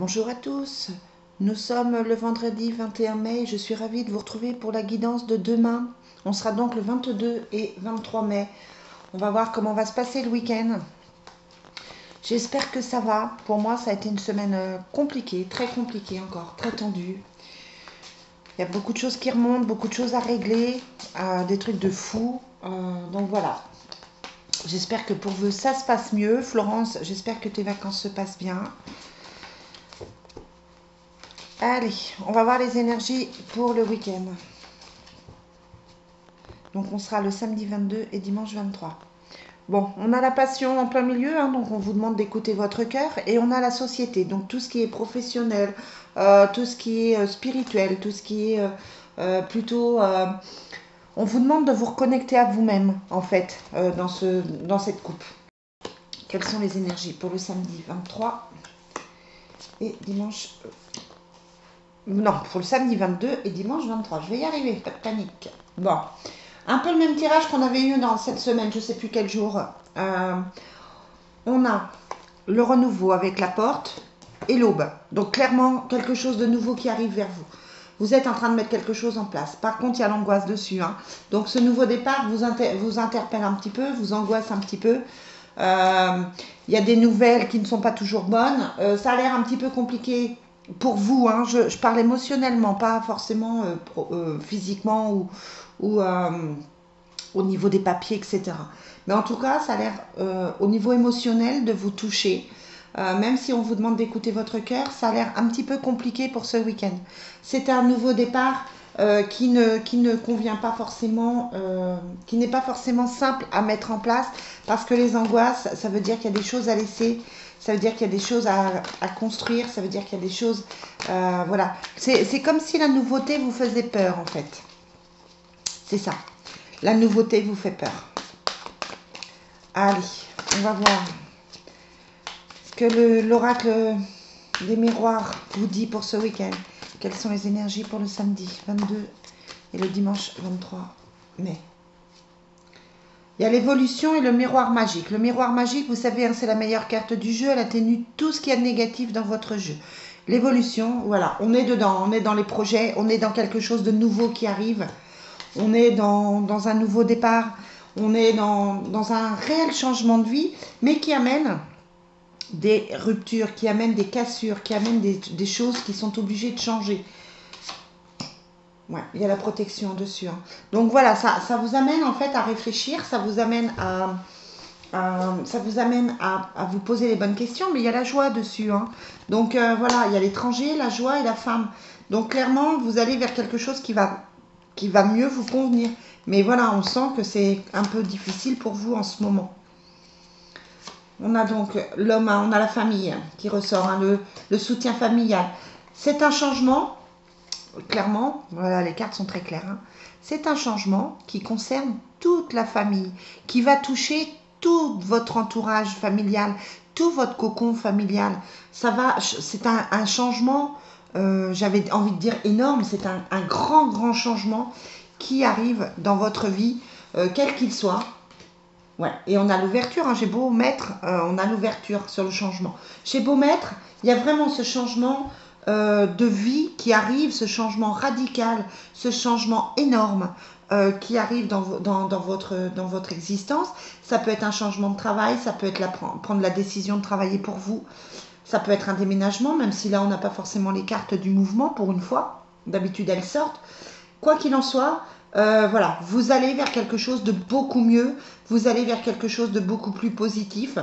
Bonjour à tous, nous sommes le vendredi 21 mai, je suis ravie de vous retrouver pour la guidance de demain. On sera donc le 22 et 23 mai. On va voir comment va se passer le week-end. J'espère que ça va. Pour moi, ça a été une semaine compliquée, très compliquée encore, très tendue. Il y a beaucoup de choses qui remontent, beaucoup de choses à régler, des trucs de fou. Donc voilà. J'espère que pour vous, ça se passe mieux. Florence, j'espère que tes vacances se passent bien. Allez, on va voir les énergies pour le week-end. Donc on sera le samedi 22 et dimanche 23. Bon, on a la passion en plein milieu, hein, donc on vous demande d'écouter votre cœur. Et on a la société, donc tout ce qui est professionnel, tout ce qui est spirituel, tout ce qui est plutôt... on vous demande de vous reconnecter à vous-même, en fait, dans cette coupe. Quelles sont les énergies pour le samedi 23 et dimanche... non, pour le samedi 22 et dimanche 23. Je vais y arriver, pas de panique. Bon, un peu le même tirage qu'on avait eu dans cette semaine, je ne sais plus quel jour. On a le renouveau avec la porte et l'aube. Donc clairement, quelque chose de nouveau qui arrive vers vous. Vous êtes en train de mettre quelque chose en place. Par contre, il y a l'angoisse dessus. Hein. Donc ce nouveau départ vous interpelle un petit peu, vous angoisse un petit peu. Il y a des nouvelles qui ne sont pas toujours bonnes. Ça a l'air un petit peu compliqué pour vous. Hein. Je parle émotionnellement, pas forcément physiquement ou au niveau des papiers, etc. Mais en tout cas, ça a l'air au niveau émotionnel de vous toucher. Même si on vous demande d'écouter votre cœur, ça a l'air un petit peu compliqué pour ce week-end. C'est un nouveau départ qui ne convient pas forcément, qui n'est pas forcément simple à mettre en place, parce que les angoisses, ça veut dire qu'il y a des choses à laisser, ça veut dire qu'il y a des choses à construire, ça veut dire qu'il y a des choses... voilà. C'est comme si la nouveauté vous faisait peur, en fait. C'est ça. La nouveauté vous fait peur. Allez, on va voir ce que l'oracle des miroirs vous dit pour ce week-end. Quelles sont les énergies pour le samedi 22 et le dimanche 23 mai. Il y a l'évolution et le miroir magique. Le miroir magique, vous savez, hein, c'est la meilleure carte du jeu. Elle atténue tout ce qu'il y a de négatif dans votre jeu. L'évolution, voilà, on est dedans, on est dans les projets, on est dans quelque chose de nouveau qui arrive. On est dans un nouveau départ, on est dans un réel changement de vie, mais qui amène des ruptures, qui amène des cassures, qui amène des choses qui sont obligées de changer. Ouais, il y a la protection dessus. Hein. Donc voilà, ça vous amène en fait à réfléchir, ça vous amène à vous poser les bonnes questions, mais il y a la joie dessus. Hein. Donc voilà, il y a l'étranger, la joie et la femme. Donc clairement, vous allez vers quelque chose qui va mieux vous convenir. Mais voilà, on sent que c'est un peu difficile pour vous en ce moment. On a donc l'homme, on a la famille qui ressort, hein, le soutien familial. C'est un changement, clairement, voilà, les cartes sont très claires. Hein. C'est un changement qui concerne toute la famille, qui va toucher tout votre entourage familial, tout votre cocon familial. C'est un changement, j'avais envie de dire énorme, c'est un grand changement qui arrive dans votre vie, quel qu'il soit. Ouais. Et on a l'ouverture, hein, j'ai beau mettre, on a l'ouverture sur le changement. J'ai beau mettre, il y a vraiment ce changement de vie qui arrive, ce changement radical, ce changement énorme qui arrive dans votre existence. Ça peut être un changement de travail, ça peut être prendre la décision de travailler pour vous, ça peut être un déménagement, même si là on n'a pas forcément les cartes du mouvement pour une fois. D'habitude elles sortent. Quoi qu'il en soit, voilà, vous allez vers quelque chose de beaucoup mieux, vous allez vers quelque chose de beaucoup plus positif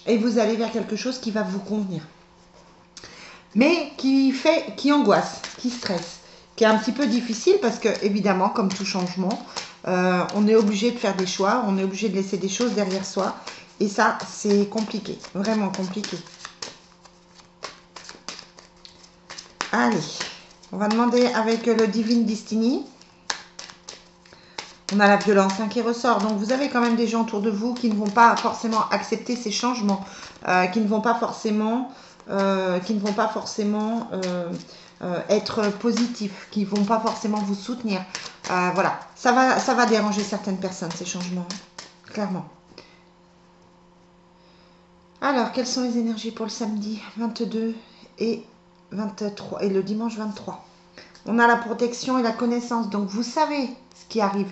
et vous allez vers quelque chose qui va vous convenir. Mais qui angoisse, qui stresse, qui est un petit peu difficile parce que, évidemment, comme tout changement, on est obligé de faire des choix, on est obligé de laisser des choses derrière soi et ça, c'est compliqué, vraiment compliqué. Allez, on va demander avec le Divine Destiny. On a la violence hein, qui ressort. Donc, vous avez quand même des gens autour de vous qui ne vont pas forcément accepter ces changements, qui ne vont pas forcément, être positifs, qui ne vont pas forcément vous soutenir. Voilà, ça va déranger certaines personnes, ces changements, hein, clairement. Alors, quelles sont les énergies pour le samedi 22 et 23 et le dimanche 23. On a la protection et la connaissance, donc vous savez ce qui arrive.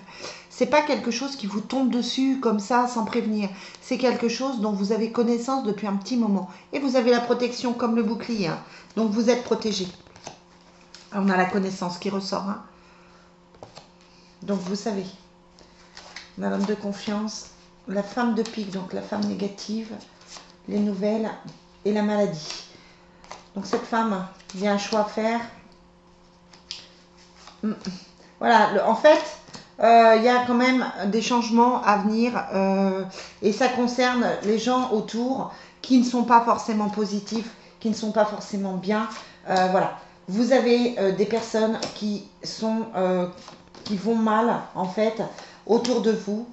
C'est pas quelque chose qui vous tombe dessus comme ça sans prévenir. C'est quelque chose dont vous avez connaissance depuis un petit moment. Et vous avez la protection comme le bouclier, hein. Donc vous êtes protégé. On a la connaissance qui ressort, hein. Donc vous savez. La l'homme de confiance, la femme de pique, donc la femme négative, les nouvelles et la maladie. Donc cette femme, il y a un choix à faire. Voilà, en fait, il y a quand même des changements à venir et ça concerne les gens autour qui ne sont pas forcément positifs, qui ne sont pas forcément bien. Voilà, vous avez des personnes qui vont mal en fait autour de vous.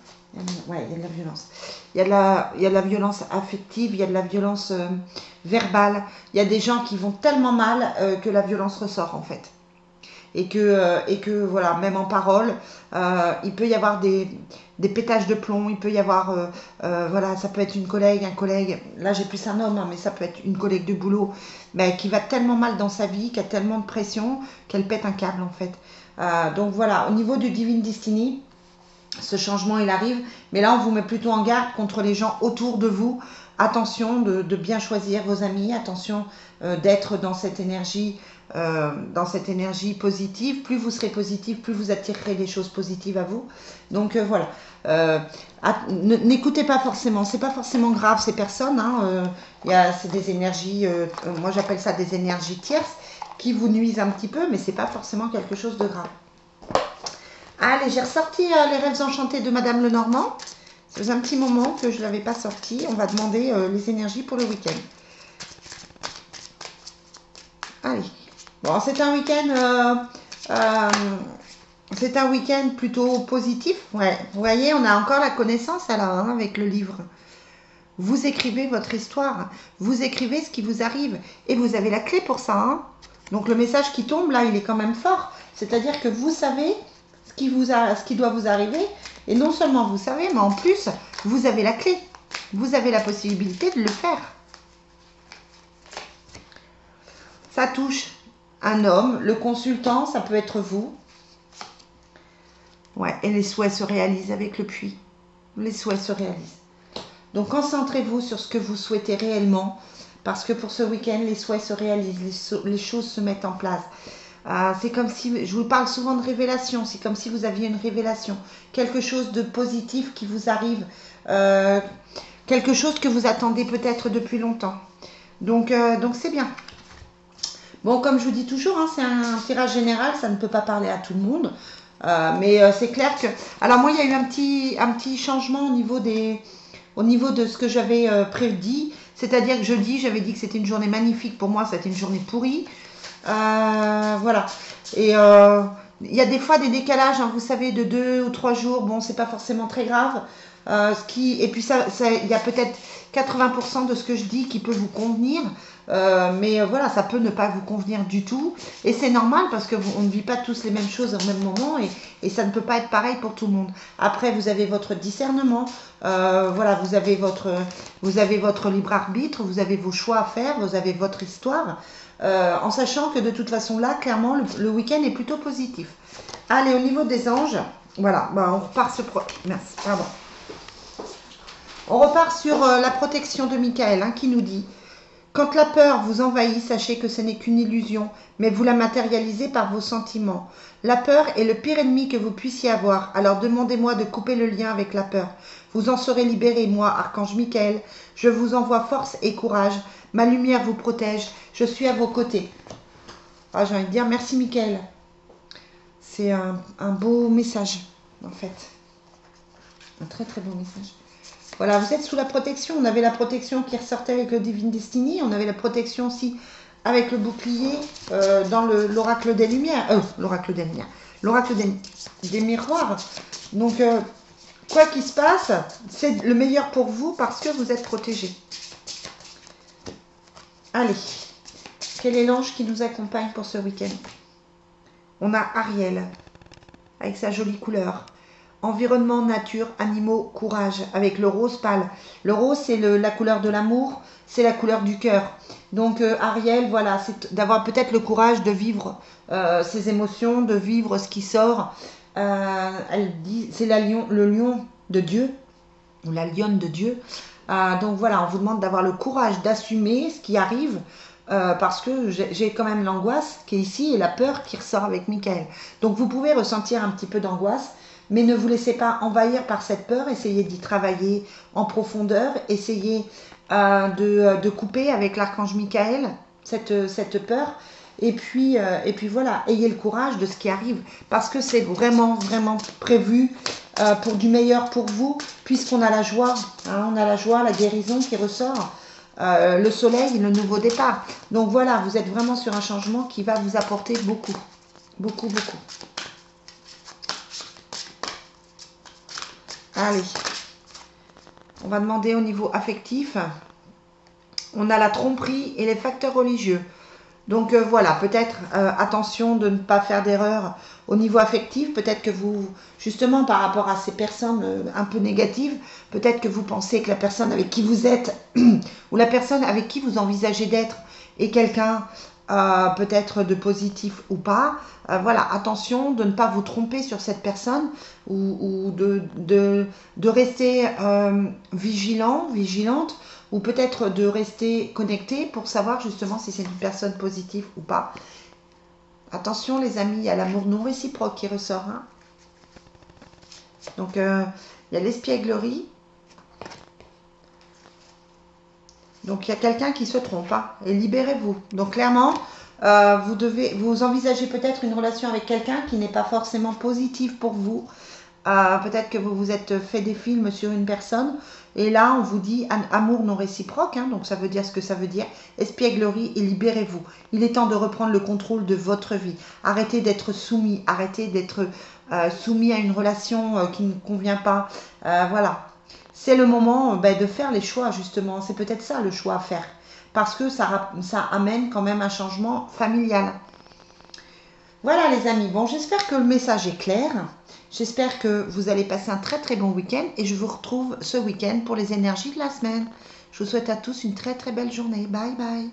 Ouais, il y a de la violence. Il y a de la violence affective, il y a de la violence verbale. Il y a des gens qui vont tellement mal que la violence ressort en fait. Et que voilà, même en parole, il peut y avoir des pétages de plomb, il peut y avoir, voilà, ça peut être une collègue, un collègue, là j'ai plus un homme, hein, mais ça peut être une collègue de boulot, mais qui va tellement mal dans sa vie, qui a tellement de pression, qu'elle pète un câble en fait. Donc voilà, au niveau du Divine Destiny, ce changement il arrive, mais là on vous met plutôt en garde contre les gens autour de vous. Attention de bien choisir vos amis, attention d'être dans cette énergie positive. Plus vous serez positif, plus vous attirerez des choses positives à vous. Donc voilà, n'écoutez pas forcément, c'est pas forcément grave ces personnes, hein, c'est des énergies, moi j'appelle ça des énergies tierces, qui vous nuisent un petit peu, mais c'est pas forcément quelque chose de grave. Allez, j'ai ressorti les rêves enchantés de Madame Lenormand. Ça faisait un petit moment que je ne l'avais pas sorti. On va demander les énergies pour le week-end. Allez. Bon, c'est un week-end plutôt positif. Ouais. Vous voyez, on a encore la connaissance là, hein, avec le livre. Vous écrivez votre histoire. Vous écrivez ce qui vous arrive. Et vous avez la clé pour ça. Hein. Donc le message qui tombe là, il est quand même fort. C'est-à-dire que vous savez ce qui doit vous arriver. Et non seulement vous savez, mais en plus, vous avez la clé. Vous avez la possibilité de le faire. Ça touche un homme, le consultant, ça peut être vous. Ouais, et les souhaits se réalisent avec le puits. Les souhaits se réalisent. Donc concentrez-vous sur ce que vous souhaitez réellement, parce que pour ce week-end, les souhaits se réalisent, les choses se mettent en place. C'est comme si, je vous parle souvent de révélation, c'est comme si vous aviez une révélation, quelque chose de positif qui vous arrive, quelque chose que vous attendez peut-être depuis longtemps. Donc c'est bien. Bon, comme je vous dis toujours, hein, c'est un tirage général, ça ne peut pas parler à tout le monde, mais c'est clair que... Alors moi, il y a eu un petit changement au niveau de ce que j'avais prédit, c'est-à-dire que jeudi, j'avais dit que c'était une journée magnifique pour moi, c'était une journée pourrie. Voilà. Et il y a des fois des décalages, hein, vous savez, de 2 ou 3 jours. Bon, c'est pas forcément très grave. Et puis il y a peut-être 80% de ce que je dis qui peut vous convenir. Mais voilà, ça peut ne pas vous convenir du tout. Et c'est normal parce qu'on ne vit pas tous les mêmes choses au même moment. Et ça ne peut pas être pareil pour tout le monde. Après, vous avez votre discernement. Voilà, vous avez votre libre arbitre. Vous avez vos choix à faire. Vous avez votre histoire. En sachant que de toute façon là, clairement, le week-end est plutôt positif. Allez, au niveau des anges, voilà, bah, on repart sur... Merci, pardon. On repart sur la protection de Michael, hein, qui nous dit: quand la peur vous envahit, sachez que ce n'est qu'une illusion, mais vous la matérialisez par vos sentiments. La peur est le pire ennemi que vous puissiez avoir, alors demandez-moi de couper le lien avec la peur. Vous en serez libéré, moi, Archange Michael. Je vous envoie force et courage. Ma lumière vous protège. Je suis à vos côtés. Ah, j'ai envie de dire merci, Michael. C'est un beau message, en fait. Un très, très beau message. Voilà, vous êtes sous la protection. On avait la protection qui ressortait avec le Divine Destiny. On avait la protection aussi avec le bouclier dans l'oracle des Lumières. L'oracle des Lumières. L'oracle des miroirs. Donc, quoi qu'il se passe, c'est le meilleur pour vous parce que vous êtes protégé. Allez, quel est l'ange qui nous accompagne pour ce week-end? On a Ariel, avec sa jolie couleur. Environnement, nature, animaux, courage, avec le rose pâle. Le rose, c'est la couleur de l'amour, c'est la couleur du cœur. Donc Ariel, voilà, c'est d'avoir peut-être le courage de vivre ses émotions, de vivre ce qui sort. Elle dit, c'est le lion de Dieu, ou la lionne de Dieu. Donc voilà, on vous demande d'avoir le courage d'assumer ce qui arrive, parce que j'ai quand même l'angoisse qui est ici et la peur qui ressort avec Michael. Donc vous pouvez ressentir un petit peu d'angoisse, mais ne vous laissez pas envahir par cette peur. Essayez d'y travailler en profondeur. Essayez de couper avec l'archange Michael cette peur. Et puis voilà, ayez le courage de ce qui arrive, parce que c'est vraiment, vraiment prévu pour du meilleur pour vous, puisqu'on a la joie, hein, on a la joie, la guérison qui ressort, le soleil, le nouveau départ. Donc voilà, vous êtes vraiment sur un changement qui va vous apporter beaucoup, beaucoup, beaucoup. Allez, on va demander au niveau affectif. On a la tromperie et les facteurs religieux. Donc voilà, peut-être attention de ne pas faire d'erreur au niveau affectif. Peut-être que vous, justement par rapport à ces personnes un peu négatives, peut-être que vous pensez que la personne avec qui vous êtes ou la personne avec qui vous envisagez d'être est quelqu'un peut-être de positif ou pas. Voilà, attention de ne pas vous tromper sur cette personne, ou de rester vigilant, vigilante, ou peut-être de rester connecté pour savoir justement si c'est une personne positive ou pas. Attention les amis, il y a l'amour non réciproque qui ressort. Hein. Donc il y a l'espièglerie. Donc il y a quelqu'un qui se trompe. Hein, et libérez-vous. Donc clairement, vous envisagez peut-être une relation avec quelqu'un qui n'est pas forcément positive pour vous. Peut-être que vous vous êtes fait des films sur une personne, et là on vous dit amour non réciproque, hein, donc ça veut dire ce que ça veut dire, espièglerie, et libérez-vous. Il est temps de reprendre le contrôle de votre vie. Arrêtez d'être soumis, arrêtez d'être soumis à une relation qui ne convient pas. Voilà, c'est le moment de faire les choix justement, c'est peut-être ça le choix à faire, parce que ça amène quand même un changement familial. Voilà les amis, bon j'espère que le message est clair. J'espère que vous allez passer un très très bon week-end, et je vous retrouve ce week-end pour les énergies de la semaine. Je vous souhaite à tous une très très belle journée. Bye bye.